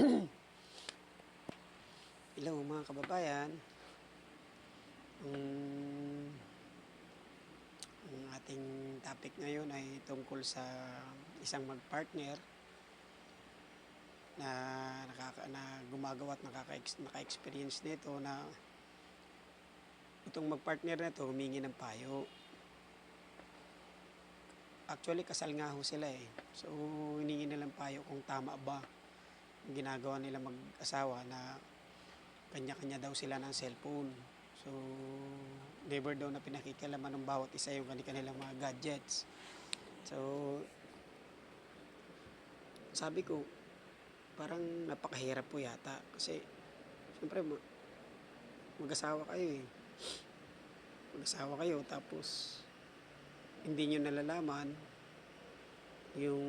Hello mga kababayan. Ang, ang ating topic ngayon ay tungkol sa isang magpartner na gumagawa at naka-experience nito na itong magpartner na ito humingi ng payo. Actually kasal nga ho sila eh. So hiningi nilang payo kung tama ba yung ginagawa nila mag-asawa na kanya-kanya daw sila ng cellphone. So, never daw na pinakikialaman ng bawat isa yung kanilang mga gadgets. So, sabi ko, parang napakahirap po yata. Kasi, siyempre, mag-asawa kayo eh. Mag-asawa kayo, tapos, hindi nyo nalalaman yung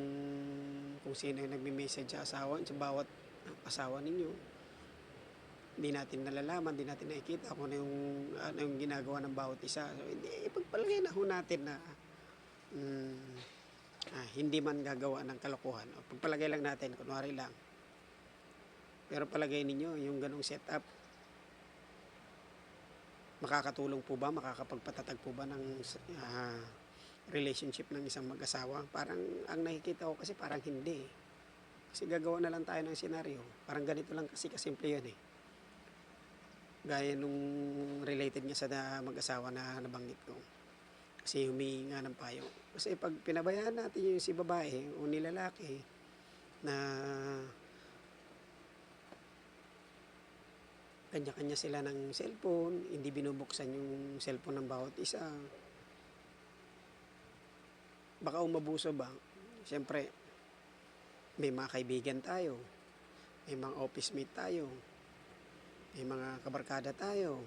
kung sino yung nagme-message sa bawat asawa ninyo. Hindi natin nalalaman, hindi natin nakikita kung ano yung ginagawa ng bawat isa. So, hindi, ipagpalagay na ho natin na hindi man gagawa ng kalokohan. O, pagpalagay lang natin, kunwari lang. Pero palagay ninyo, yung ganong setup, makakatulong po ba, makakapagpatatag po ba ng relationship ng isang mag-asawa? Parang, ang nakikita ko kasi parang hindi. Kasi gagawa na lang tayo ng senaryo. Parang ganito lang kasi kasimple yun eh. Gaya nung related niya sa mag-asawa na nabanggit ko. Kasi humingi nga ng payo. Kasi pag pinabayaan natin yung si babae o nilalaki na kanya-kanya sila ng cellphone, hindi binubuksan yung cellphone ng bawat isa, baka umabuso ba? Siyempre, may mga kaibigan tayo, may mga office mate tayo, may mga kabarkada tayo.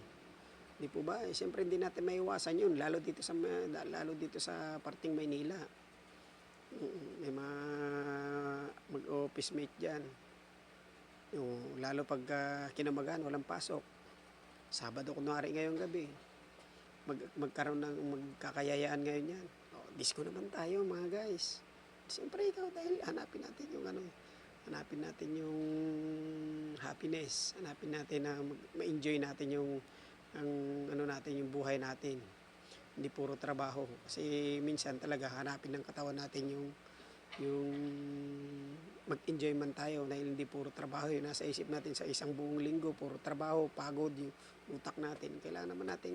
Di po ba? Siyempre hindi natin maiwasan yun, lalo dito sa parting Maynila. May mga mag-office mate diyan. Yung, lalo pag kinamagan, walang pasok. Sabado kunwari ngayong gabi. Magkakayayaan ngayon yan. Disco naman tayo mga guys. Siyempre ikaw dahil hanapin natin yung happiness, hanapin natin na ma-enjoy natin yung yung buhay natin, hindi puro trabaho. Kasi minsan talaga hanapin ng katawan natin yung mag-enjoy man tayo dahil hindi puro trabaho yun nasa isip natin. Sa isang buong linggo puro trabaho, pagod yung utak natin. Kailangan naman natin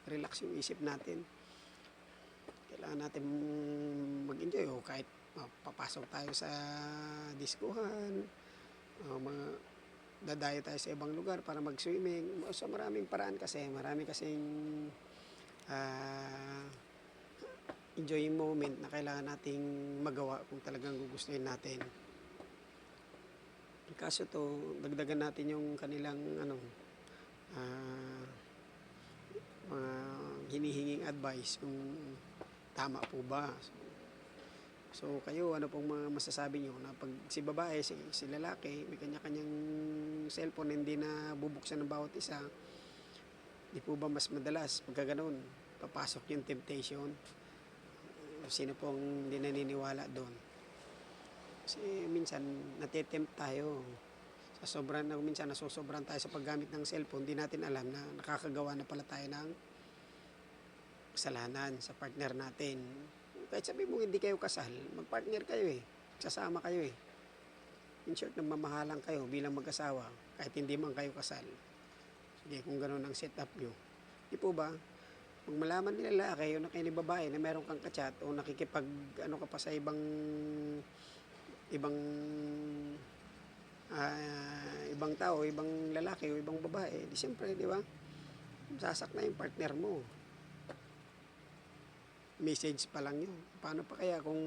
relax yung isip natin, kailangan natin mag-enjoy o kahit papasok tayo sa diskuhan, dadayo tayo sa ibang lugar para mag-swimming. So maraming paraan kasi, marami kasing enjoying moment na kailangan nating magawa kung talagang gugustuhin natin. Kaso to, dagdagan natin yung kanilang mga hinihinging advice kung tama po ba. So kayo, ano pong mga masasabi nyo na pag si babae, si lalaki, may kanya-kanyang cellphone, hindi na bubuksan ng bawat isa, di po ba mas madalas pagka ganun, papasok yung temptation? Sino pong hindi naniniwala doon? Kasi minsan natitempt tayo. Minsan nasusobran tayo sa paggamit ng cellphone, di natin alam na nakakagawa na pala tayo ng kasalanan sa partner natin. Kahit sabi mo hindi kayo kasal, magpartner kayo eh. Sasama kayo eh. In short, nagmamahalan kayo bilang mag-asawa kahit hindi man kayo kasal. Sige, kung gano'n ang setup nyo. Di po ba? Kung malaman ni lalaki o ni babae na meron kang kachat o nakikipag ka pa sa ibang tao, ibang lalaki o ibang babae, di siyempre, di ba? Sasak na yung partner mo. Message pa lang yun. Paano pa kaya kung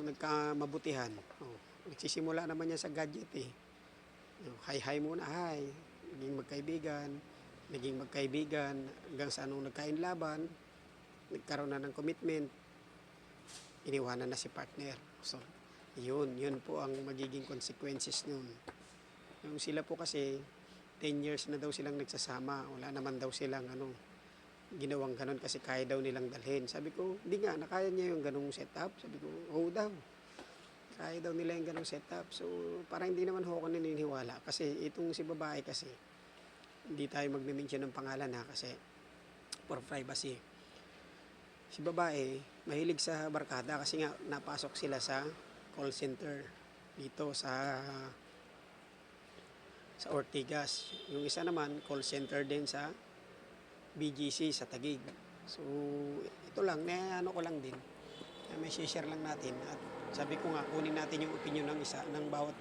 nagkamabutihan? Nagsisimula naman yan sa gadget eh. Hi muna, hi. Naging magkaibigan, hanggang sa anong nagkainlaban, nagkaroon na ng commitment, iniwanan na si partner. So, yun po ang magiging consequences nun. Yung sila po kasi, 10 years na daw silang nagsasama, wala naman daw silang ginawang ganon kasi kaya daw nilang dalhin. Sabi ko, hindi nga, nakaya niya yung ganong setup. Sabi ko, oo daw. Kaya daw nila yung gano'ng setup. So, parang hindi naman ho ako naniniwala. Kasi itong si babae kasi, hindi tayo magme-mention ng pangalan ha, kasi for privacy. Si babae, mahilig sa barkada kasi nga napasok sila sa call center dito sa Ortigas. Yung isa naman, call center din sa BGC sa Taguig. So, ito lang, ano ko lang din. May share lang natin at sabi ko nga, kunin natin yung opinion ng isa, ng bawat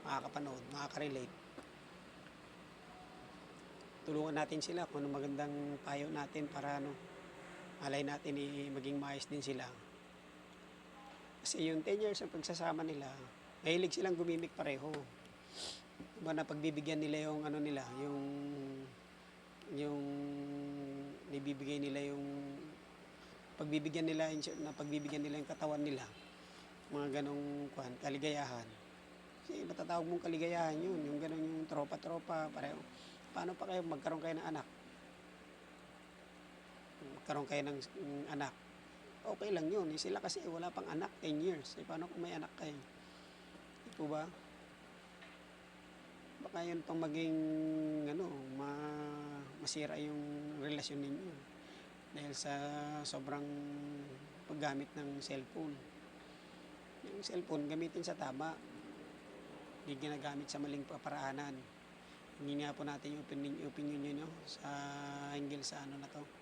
makakapanood, makaka-relate. Tulungan natin sila kung ano magandang payo natin para malay natin maging maayos din sila. Kasi yung 10 years ng pagsasama nila, mahilig silang gumimik pareho. Diba na pagbibigyan nila yung nila, yung nibibigay nila yung pagbibigyan nila yung katawan nila, mga ganong kaligayahan. Kasi matatawag mong kaligayahan yun, yung ganon yung tropa-tropa, pareho. Paano pa kayo magkaroon kayo ng anak? Magkaroon kayo ng anak. Okay lang yun. Sila kasi wala pang anak, 10 years. Paano kung may anak kayo? Di po ba? Baka yun pang maging masira yung relasyon ninyo. Dahil sa sobrang paggamit ng cellphone. Yung cellphone, gamitin sa tama. Hindi ginagamit sa maling paparaanan. Hindi nga po natin yung opinion nyo sa hinggil sa na to.